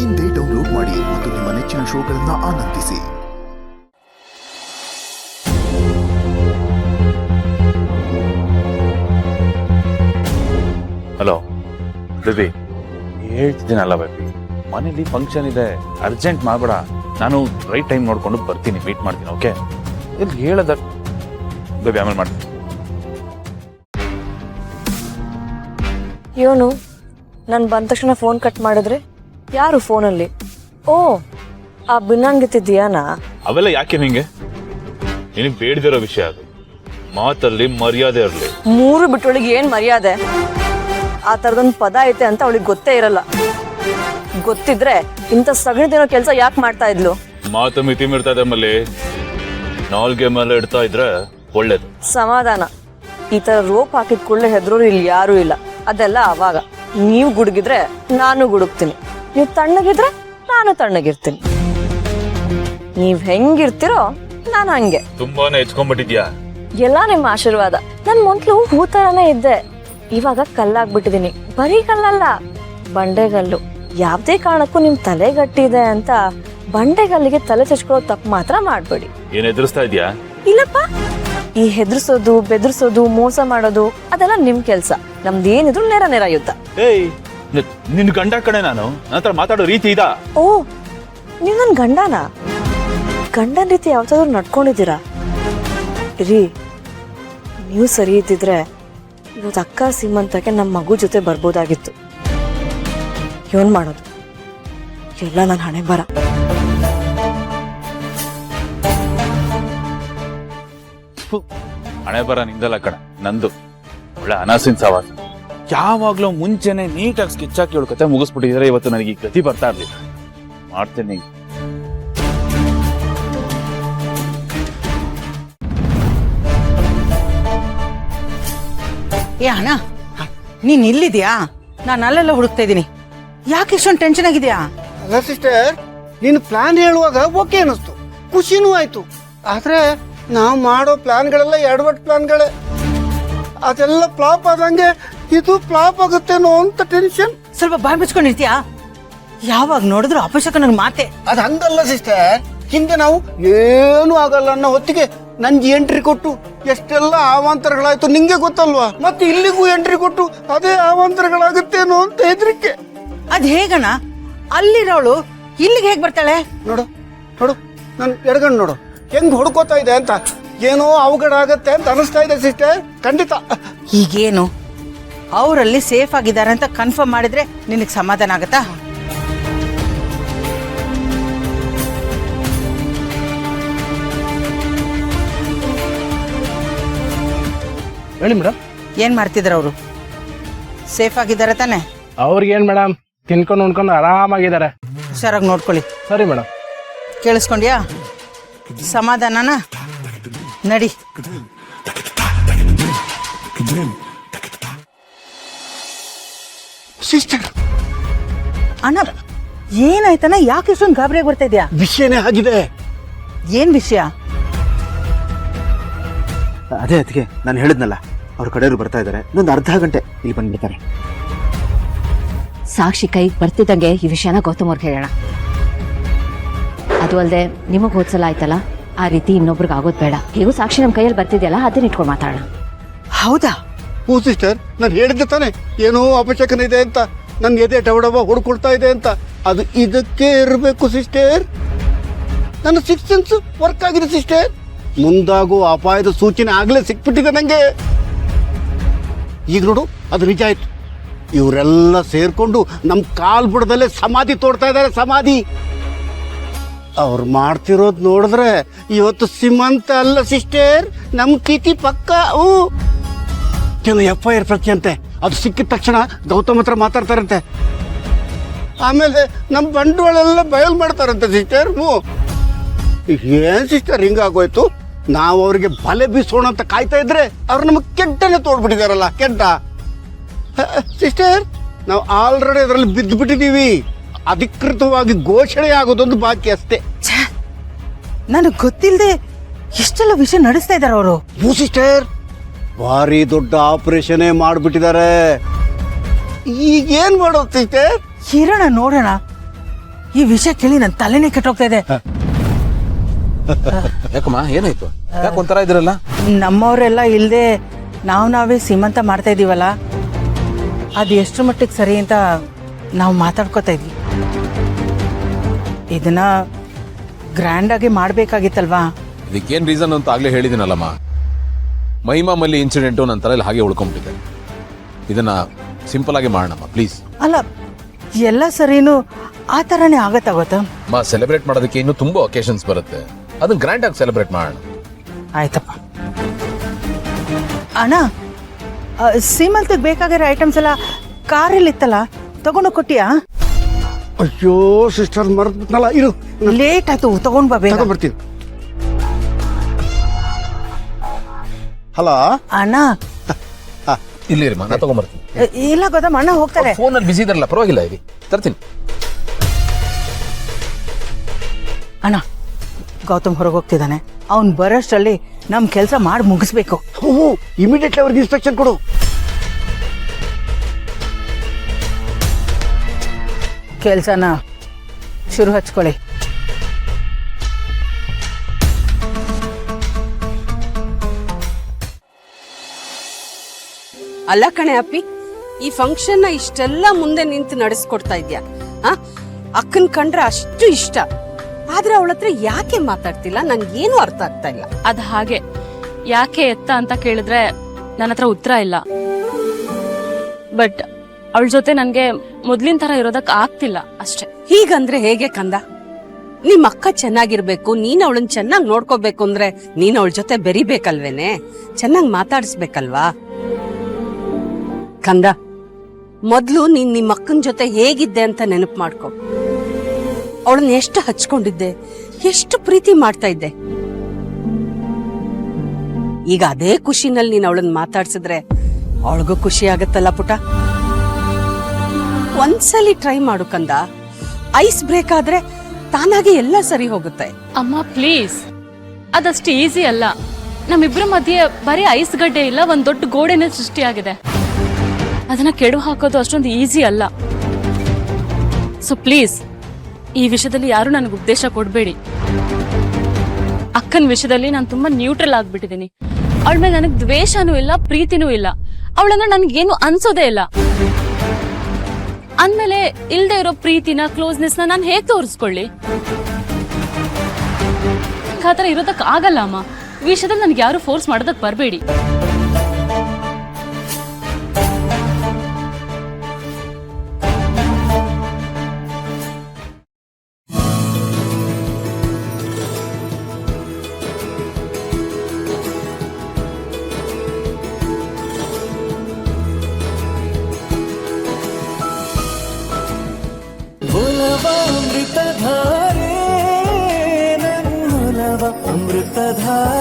ಇಂದೇ ಡೌನ್ಲೋಡ್ ಮಾಡಿ ಮತ್ತು ನಿಮ್ಮ ನೆಚ್ಚಿನ ಶೋಗಳನ್ನು ಆನಂದಿಸಿ. ಹಲೋ ಬೇಬಿ, ಹೇಳ್ತಿದ್ದೀನಲ್ಲ ಬೇಬಿ, ಮನೇಲಿ ಫಂಕ್ಷನ್ ಇದೆ, ಅರ್ಜೆಂಟ್ ಮಾಡ್ಬೇಡ. ನಾನು ರೈಟ್ ಟೈಮ್ ನೋಡ್ಕೊಂಡು ಬರ್ತೀನಿ, ಮೀಟ್ ಮಾಡ್ತೀನಿ. ಓಕೆ, ಇಲ್ಲಿ ಹೇಳದ ಬೇಬಿ, ಆಮೇಲೆ ಮಾಡ್ತೀನಿ. ಇವನು ನಾನು ಬಂದ ತಕ್ಷಣ ಫೋನ್ ಕಟ್ ಮಾಡಿದ್ರೆ ಯಾರು ಫೋನಲ್ಲಿ? ಓ, ಆ ಬಿನ್ನಂಗಿತ್ತಿದ್ಯಾನಾ? ಅವೆಲ್ಲ ಯಾಕೆ ನಿಂಗೆ? ನಿನಗೆ ಬೇಡದಿರೋ ವಿಷಯ ಅದು. ಮಾತಲ್ಲಿ ಮರ್ಯಾದೆ ಇರಲಿ. ಮೂರು ಬಿಟ್ಟೊಳಗೆ ಏನ್ ಮರ್ಯಾದೆ? ಆ ತರದೊಂದು ಪದ ಐತೆ ಅಂತ ಅವಳಿಗೆ ಗೊತ್ತೇ ಇರಲ್ಲ. ಗೊತ್ತಿದ್ರೆ ಇಂಥ ಸಗಣಿದಿರೋ ಕೆಲಸ ಯಾಕೆ ಮಾಡ್ತಾ ಇದ್ಲು? ಮಾತು ಮಿತಿ ಮೀರ್ತಾ ಇದೆ ಮಲ್ಲಿ. ನಾಲ್ಗೆ ಮೇಲೆ ಇಡ್ತಾ ಇದ್ರೆ ಒಳ್ಳೇದು. ಸಮಾಧಾನ. ಈ ತರ ರೋಪ್ ಹಾಕಿದ ಕೂಡಲೇ ಹೆದ್ರೋರು ಇಲ್ಲಿ ಯಾರು ಇಲ್ಲ. ಅದೆಲ್ಲ ಅವಾಗ. ನೀವು ಗುಡುಗಿದ್ರೆ ನಾನು ಗುಡುಗ್ತೀನಿ, ನೀವು ತಣ್ಣಗಿದ್ರೆ ನಾನು ತಣ್ಣಗಿರ್ತೀನಿ. ನೀವ್ ಹೆಂಗಿರ್ತಿರೋ ನಾನು ಹಂಗೆ. ತುಂಬಾನೇ ಹೆಚ್ಕೊಂಡ್ಬಿಟ್ಟಿದ್ಯಾ. ಎಲ್ಲ ನಿಮ್ಮ ಆಶೀರ್ವಾದ. ನನ್ ಮೊದ್ಲು ಹೂ ತರನೇ ಇದ್ದೆ, ಇವಾಗ ಕಲ್ಲಾಗ್ಬಿಟ್ಟಿದೀನಿ. ಬರೀ ಕಲ್ಲಲ್ಲ, ಬಂಡೆಗಲ್ಲು. ಯಾವ್ದೇ ಕಾರಣಕ್ಕೂ ನಿಮ್ ತಲೆ ಗಟ್ಟಿದೆ ಅಂತ ಬಂಡೆಗಲ್ಲಿಗೆ ತಲೆ ಚಚ್ಕೊಳ್ಳೋ ತಪ್ಪು ಮಾತ್ರ ಮಾಡ್ಬೇಡಿ. ಏನ್ ಎದುರಿಸ್ತಾ ಇದ್ಯಾ? ಇಲ್ಲಪ್ಪ, ಈ ಹೆದರ್ಸೋದು, ಬೆದರ್ಸೋದು, ಮೋಸ ಮಾಡೋದು ಅದೆಲ್ಲ ನಿಮ್ ಕೆಲ್ಸ. ನಮ್ದೇನಿದ್ರು ನೇರ ನೇರ ಯುದ್ಧ. ಏಯ್, ನಿನ್ ಗಂಡ ಕಡೆ ನಾನು ನಂತರ ಮಾತಾಡೋ ರೀತಿ ಇದಾ? ಓ, ನೀವ್ ನನ್ ಗಂಡನ? ಗಂಡನ್ ರೀತಿ ಯಾವತ್ತಾದ್ರೂ ನಡ್ಕೊಂಡಿದ್ದೀರಾ? ರೀ, ನೀವು ಸರಿ ಇದ್ದಿದ್ರೆ ಇವತ್ತು ಅಕ್ಕ ಸೀಮಂತಕ್ಕೆ ನಮ್ಮ ಮಗು ಜೊತೆ ಬರ್ಬೋದಾಗಿತ್ತು. ಏನ್ ಮಾಡೋದು, ಎಲ್ಲ ನನ್ನ ಹಣೆ ಬರ. ಹಣೆ ಬರ ನಿಂದಲ್ಲ ಕಣ, ನಂದು. ಒಳ್ಳೆ ಅನಾಸಿನ್ ಸವಾಸ. ಯಾವಾಗ್ಲೂ ಮುಂಚೆನೆ ನೀಟಾಗಿ ಸ್ಕೆಚ್ ಹಾಕಿ ಇವಳು ಕತೆ ಮುಗಿಸ್ಬಿಟ್ಟಿದ್ರೆ ಇವತ್ತು ನನಗೆ ಈ ಗತಿ ಬರ್ತಾ ಇರ್ಲಿಲ್ಲ. ಮಾಡ್ತೇನೆ. ಏ ಅಣ್ಣ, ನೀನ್ ಇಲ್ಲಿದ್ಯಾ? ನಾನು ಅಲ್ಲೆಲ್ಲ ಹುಡುಕ್ತಾ ಇದ್ದೀನಿ. ಯಾಕೆ ಇಷ್ಟೊಂದು ಟೆನ್ಷನ್ ಆಗಿದ್ಯಾ? ಅಲ್ಲ ಸಿಸ್ಟರ್, ನಿನ್ ಪ್ಲಾನ್ ಹೇಳುವಾಗ ಓಕೆ ಅನಿಸ್ತು, ಖುಷಿನೂ ಆಯ್ತು. ಆದ್ರೆ ನಾವು ಮಾಡೋ ಪ್ಲಾನ್ಗಳೆಲ್ಲ ಎಡವಟ್ ಪ್ಲಾನ್ಗಳೇ. ಅದೆಲ್ಲ ಫ್ಲಾಪ್ ಆದಂಗೆ ಇದು ಫ್ಲಾಪ್ ಆಗುತ್ತೇನೋ ಅಂತ ಟೆನ್ಷನ್. ಸ್ವಲ್ಪ ಬಾಯ್ ಮುಚ್ಕೊಂಡಿರ್ತೀಯಾ? ಯಾವಾಗ ನೋಡಿದ್ರು ಅಪಶಕನ ಮಾತೆ. ಅದ್ ಹಂಗಲ್ಲ ಸಿಸ್ಟರ್, ಹಿಂದೆ ನಾವು ಏನು ಆಗಲ್ಲ ಅನ್ನೋ ಹೊತ್ತಿಗೆ ನನ್ಗೆ ಎಂಟ್ರಿ ಕೊಟ್ಟು ಎಷ್ಟೆಲ್ಲ ಅವಾಂತರಗಳಾಯ್ತು ನಿಂಗೆ ಗೊತ್ತಲ್ವಾ? ಮತ್ತೆ ಇಲ್ಲಿಗೂ ಎಂಟ್ರಿ ಕೊಟ್ಟು ಅದೇ ಅವಾಂತರಗಳಾಗುತ್ತೇನೋ ಅಂತ ಹೆದರಿಕೆ. ಅದ್ ಹೇಗಣ್ಣ? ಅಲ್ಲಿರೋಳು ಇಲ್ಲಿಗೆ ಹೇಗ್ ಬರ್ತಾಳೆ? ನೋಡು ನೋಡು, ನನ್ ಎಡಗಣ್ಣು ನೋಡು ಹೆಂಗ್ ಹೊಡ್ಕೋತಾ ಇದೆ ಅಂತ. ಏನೋ ಅವಘಡ ಆಗತ್ತೆ ಅಂತ ಅನಿಸ್ತಾ ಇದೆ ಸಿಸ್ಟರ್. ಖಂಡಿತ. ಈಗೇನು ಅವರಲ್ಲಿ ಸೇಫ್ ಆಗಿದ್ದಾರೆ ಅಂತ ಕನ್ಫರ್ಮ್ ಮಾಡಿದ್ರೆ ನಿನಗೆ ಸಮಾಧಾನ ಆಗತ್ತಾ? ಹೇಳಿ ಮೇಡಮ್. ಏನ್ ಮಾಡ್ತಿದ್ರ ಅವರು? ಸೇಫ್ ಆಗಿದ್ದಾರೆ ತಾನೆ? ಅವ್ರಿಗೇನ್ ಮೇಡಮ್, ತಿನ್ಕೊಂಡು ಉಣ್ಕೊಂಡು ಆರಾಮಾಗಿದ್ದಾರೆ. ಹುಷಾರಾಗಿ ನೋಡ್ಕೊಳ್ಳಿ. ಸರಿ ಮೇಡಮ್. ಕೇಳಿಸ್ಕೊಂಡ್ಯಾ? ಸಮಾಧಾನನಾ? ನಡಿ. ಸಿಸ್ಟರ್, ಅಣ್ಣ ಏನಾಯ್ತಣ್ಣ? ಯಾಕೆ ಇಷ್ಟೊಂದು ಗಾಬರಿಯಾಗಿ ಬರ್ತಾ ಇದ್ಯಾ? ವಿಷಯನೇ ಆಗಿದೆ. ಏನ್ ವಿಷಯ? ಅದೇ ಅದಕ್ಕೆ ನಾನು ಹೇಳಿದ್ನಲ್ಲ, ಅವ್ರ ಕಡೆಯವರು ಬರ್ತಾ ಇದ್ದಾರೆ. ಇನ್ನೊಂದು ಅರ್ಧ ಗಂಟೆ ಇಲ್ಲಿ ಬಂದ್ಬಿಡ್ತಾರೆ. ಸಾಕ್ಷಿ ಕೈಗೆ ಬರ್ತಿದ್ದಂಗೆ ಈ ವಿಷಯನ ಗೌತಮ್ ಅವ್ರಿಗೆ ಹೇಳೋಣ. ಅದು ಅಲ್ಲದೆ ನಿಮಗೆ ಹೋದ್ಸಲ ಆಯ್ತಲ್ಲ, ಆ ರೀತಿ ಇನ್ನೊಬ್ರಿಗೆ ಆಗೋದು ಬೇಡ. ಹೇಗೂ ಸಾಕ್ಷಿ ನಮ್ಮ ಕೈಯಲ್ಲಿ ಬರ್ತಿದ್ಯಲ್ಲ, ಅದನ್ನ ಇಟ್ಕೊಂಡು ಮಾತಾಡೋಣ. ಹೌದಾ? ಹೂ ಸಿಸ್ಟರ್, ನಾನು ಹೇಳಿದ್ದೆ ತಾನೆ ಏನೋ ಅಪಶಕನ ಇದೆ ಅಂತ. ನನ್ ಎದೆ ಡವಡವ ಹೊಡ್ಕೊಳ್ತಾ ಇದೆ ಅಂತ. ಅದು ಇದಕ್ಕೆ ಇರಬೇಕು ಸಿಸ್ಟರ್. ನನ್ನ ಸಿಕ್ಸ್ ಸೆನ್ಸ್ ವರ್ಕ್ ಆಗಿದೆ ಸಿಸ್ಟರ್. ಮುಂದಾಗೂ ಅಪಾಯದ ಸೂಚನೆ ಆಗ್ಲೇ ಸಿಕ್ಬಿಟ್ಟಿದೆ ನಂಗೆ. ಈಗ ನೋಡು, ಅದು ನಿಜ ಆಯ್ತು. ಇವರೆಲ್ಲ ಸೇರ್ಕೊಂಡು ನಮ್ ಕಾಲ್ ಬುಡದಲ್ಲೇ ಸಮಾಧಿ ತೋಡ್ತಾ ಇದ್ದಾರೆ. ಸಮಾಧಿ ಅವ್ರು ಮಾಡ್ತಿರೋದ್ ನೋಡಿದ್ರೆ ಇವತ್ತು ಸೀಮಂತ ಅಲ್ಲ ಸಿಸ್ಟರ್, ನಮ್ ತಿಥಿ ಪಕ್ಕ. FIR ಪ್ರತಿ ಅಂತೆ. ಅದು ಸಿಕ್ಕಿದ ತಕ್ಷಣ ಗೌತಮ್ ಹತ್ರ ಮಾತಾಡ್ತಾರಂತೆ. ಆಮೇಲೆ ನಮ್ ಬಂಡವಾಳೆಲ್ಲ ಬಯಲ್ ಮಾಡ್ತಾರಂತೆ ಸಿಸ್ಟರ್. ಏನ್ ಸಿಸ್ಟರ್ ಹಿಂಗಾಗೋಯ್ತು? ನಾವು ಅವ್ರಿಗೆ ಬಲೆ ಬೀಸೋಣ ಅಂತ ಕಾಯ್ತಾ ಇದ್ರೆ ಅವ್ರು ನಮಗ್ ಕೆಟ್ಟನೆ ತೋಡ್ಬಿಟ್ಟಿದಾರಲ್ಲ. ಕೆಟ್ಟ ಸಿಸ್ಟರ್, ನಾವು ಆಲ್ರೆಡಿ ಅದರಲ್ಲಿ ಬಿದ್ದು ಬಿಟ್ಟಿದೀವಿ. ಅಧಿಕೃತವಾಗಿ ಘೋಷಣೆ ಆಗೋದೊಂದು ಬಾಕಿ ಅಷ್ಟೇ. ನನಗೆ ಗೊತ್ತಿಲ್ಲದೆ ಎಷ್ಟೆಲ್ಲ ವಿಷಯ ನಡೆಸ್ತಾ ಇದಾರೆ ಅವರು. ಸಿಸ್ಟರ್, ಭಾರಿ ದೊಡ್ಡ ಆಪರೇಷನ್ ಮಾಡ್ಬಿಟ್ಟಿದ್ದಾರೆ. ಈಗೇನ್ ಮಾಡೋದು ಸಿಸ್ಟರ್? ಇರೋಣ ನೋಡೋಣ. ಈ ವಿಷಯ ಕೇಳಿ ನನ್ನ ತಲೆನೇ ಕೆಟ್ಟೋಗ್ತಾ ಇದೆ. ಯಾಕಮ್ಮ ಏನಾಯ್ತು? ಯಾಕೆ ಒಂಥರ ಇದ್ರಲ್ಲ? ನಮ್ಮವರೆಲ್ಲ ಇಲ್ಲದೆ ನಾವೇ ಸೀಮಂತ ಮಾಡ್ತಾ ಇದೀವಲ್ಲ, ಅದು ಎಷ್ಟು ಮಟ್ಟಿಗೆ ಸರಿ ಅಂತ ನಾವು ಮಾತಾಡ್ಕೋತಾ ಇದ್ವಿ. ಇದನ್ನ ಗ್ರ್ಯಾಂಡ್ ಆಗಿ ಮಾಡ್ಬೇಕಾಗಿತ್ತಲ್ವಾ? ಇದಕ್ಕೇನ್ ರೀಸನ್ ಅಂತ ಆಗ್ಲೇ ಹೇಳಿದಿನಲ್ಲಮ್ಮ. ಮಹಿಮಾ ಮಲ್ಲಿ ಇನ್ಸಿಡೆಂಟು ನನ್ನ ತಲೆಯಲ್ಲಿ ಹಾಗೆ ಉಳ್ಕೊಂಡ್ಬಿಟ್ಟಿದೆ. ಇದನ್ನ ಸಿಂಪಲ್ ಆಗಿ ಮಾಡೋಣಮ್ಮ ಪ್ಲೀಸ್. ಅಲ್ಲ, ಎಲ್ಲ ಸರಿನೂ ಆ ಥರನೇ ಆಗತ್ತಾಗತ್ತ? ಸೆಲೆಬ್ರೇಟ್ ಮಾಡೋದಕ್ಕೆ ಇನ್ನೂ ತುಂಬಾ ಒಕೇಶನ್ಸ್ ಬರುತ್ತೆ, ಅದನ್ನ ಗ್ರ್ಯಾಂಡ್ ಆಗಿ ಸೆಲೆಬ್ರೇಟ್ ಮಾಡೋಣ. ಆಯ್ತಪ್ಪ. ಅಣ್ಣ, ಸೀಮಂತಕ್ಕೆ ಬೇಕಾಗಿರೋ ಐಟಮ್ಸ್ ಎಲ್ಲ ಕಾರಲ್ಲಿ ಇತ್ತಲ್ಲ, ತಗೊಂಡು ಕೊಟ್ಟಿಯಾ? ಅಯ್ಯೋ ಸಿಸ್ಟರ್ ಮರೆದ್ಬಿಟ್ನಲ್ಲ, ಇರು ಲೇಟ್ ಆಯ್ತು, ತಗೊಂಡ್ ಬಾ ಬೇಗ. ಬರ್ತೀನಿ. ಹಲೋ ಅಣ್ಣ, ಇಲ್ಲಿ ನಾ ತಗೊಂಡ್ಬರ್ತೀನಿ. ಇಲ್ಲ ಗೊತ್ತಮ್ಮ, ಅಣ್ಣ ಹೋಗ್ತಾರೆ. ಫೋನಲ್ಲಿ ಬಿಸಿ ಇದ್ರಲ್ಲ, ಪರವಾಗಿಲ್ಲ, ಇರಿ ತರ್ತೀನಿ. ಅಣ್ಣ, ಗೌತಮ್ ಹೊರಗೆ ಹೋಗ್ತಿದ್ದಾನೆ. ಅವ್ನು ಬರೋಷ್ಟರಲ್ಲಿ ನಮ್ ಕೆಲಸ ಮಾಡಿ ಮುಗಿಸ್ಬೇಕು. ಹ್ಞೂ, ಇಮಿಡಿಯೇಟ್ಲಿ ಅವ್ರಿಗೆ ಇನ್ಸ್ಟ್ರಕ್ಷನ್ ಕೊಡು. ಕೆಲಸನ ಶುರು ಹಚ್ಕೊಳ್ಳಿ. ಅಲ್ಲ ಕಣೆ ಅಪ್ಪಿ, ಈ ಫಂಕ್ಷನ್ ನ ಇಷ್ಟೆಲ್ಲ ಮುಂದೆ ನಿಂತು ನಡೆಸ್ಕೊಡ್ತಾ ಇದ್ಯಾ? ಅಕ್ಕನ್ ಕಂಡ್ರೆ ಅಷ್ಟು ಇಷ್ಟ, ಆದ್ರೆ ಅವಳ ಹತ್ರ ಯಾಕೆ ಮಾತಾಡ್ತಿಲ್ಲ? ನನ್ಗೇನು ಅರ್ಥ ಆಗ್ತಾ ಇಲ್ಲ. ಅದ್ ಹಾಗೆ, ಯಾಕೆ ಎತ್ತ ಅಂತ ಕೇಳಿದ್ರೆ ನನ್ನ ಹತ್ರ ಉತ್ತರ ಇಲ್ಲ. ಬಟ್ ಅವಳ ಜೊತೆ ನನ್ಗೆ ಮೊದ್ಲಿನ ತರ ಇರೋದಕ್ ಆಗ್ತಿಲ್ಲ ಅಷ್ಟೇ. ಹೀಗಂದ್ರೆ ಹೇಗೆ ಕಂದ? ನಿಮ್ ಅಕ್ಕ ಚೆನ್ನಾಗಿರ್ಬೇಕು, ನೀನ್ ಅವಳನ್ ಚೆನ್ನಾಗ್ ನೋಡ್ಕೋಬೇಕು ಅಂದ್ರೆ ನೀನ್ ಅವಳ ಜೊತೆ ಬೆರಿಬೇಕಲ್ವೇನೆ? ಚೆನ್ನಾಗ್ ಮಾತಾಡಿಸ್ಬೇಕಲ್ವಾ? ಕಂದ, ಮೊದ್ಲು ನೀನ್ ನಿಮ್ಮ ಅಕ್ಕನ ಜೊತೆ ಹೇಗಿದ್ದೆ ಅಂತ ನೆನಪು ಮಾಡ್ಕೊ. ಅವಳನ್ನ ಎಷ್ಟು ಹಚ್ಕೊಂಡಿದ್ದೆ, ಎಷ್ಟು ಪ್ರೀತಿ ಮಾಡ್ತಾ ಇದ್ದೆ. ಈಗ ಅದೇ ಖುಷಿನಲ್ಲಿ ನೀನ್ ಅವಳನ್ನ ಮಾತಾಡ್ಸಿದ್ರೆ ಅವಳಿಗೂ ಖುಷಿ ಆಗತ್ತಲ್ಲ ಪುಟ. ಒಂದ್ಸಲಿ ಟ್ರೈ ಮಾಡು ಕಂದ. ಐಸ್ ಬ್ರೇಕ್ ಆದ್ರೆ ತಾನಾಗೆ ಎಲ್ಲ ಸರಿ ಹೋಗುತ್ತೆ. ಅಮ್ಮ ಪ್ಲೀಸ್, ಅದಷ್ಟು ಈಸಿ ಅಲ್ಲ. ನಮ್ಮಿಬ್ರ ಮಧ್ಯೆ ಬರೀ ಐಸ್ ಗಡ್ಡೆ ಇಲ್ಲ, ಒಂದ್ ದೊಡ್ಡ ಗೋಡೆನೇ ಸೃಷ್ಟಿಯಾಗಿದೆ. ಅದನ್ನ ಕೆಡು ಹಾಕೋದು ಅಷ್ಟೊಂದು ಈಸಿ ಅಲ್ಲ. ಸೊ ಪ್ಲೀಸ್, ಈ ವಿಷಯದಲ್ಲಿ ಯಾರು ನನಗೆ ಉದ್ದೇಶ ಕೊಡ್ಬೇಡಿ. ಅಕ್ಕನ ವಿಷಯದಲ್ಲಿ ನಾನು ತುಂಬಾ ನ್ಯೂಟ್ರಲ್ ಆಗ್ಬಿಟ್ಟಿದ್ದೀನಿ. ಅವಳ ಮೇಲೆ ನನಗೆ ದ್ವೇಷನೂ ಇಲ್ಲ, ಪ್ರೀತಿನೂ ಇಲ್ಲ. ಅವಳನ್ನ ನನ್ಗೇನು ಅನ್ಸೋದೇ ಇಲ್ಲ. ಅಂದ್ಮೇಲೆ ಇಲ್ದೇ ಇರೋ ಪ್ರೀತಿನ, ಕ್ಲೋಸ್ನೆಸ್ ನ ನಾನು ಹೇಗೆ ತೋರಿಸ್ಕೊಳ್ಳಿ? ಆತರ ಇರೋದಕ್ ಆಗಲ್ಲ ಅಮ್ಮ. ವಿಷಯದಲ್ಲಿ ನನ್ಗೆ ಯಾರು ಫೋರ್ಸ್ ಮಾಡೋದಕ್ ಬರಬೇಡಿ. ಅಮೃತಧಾರೆ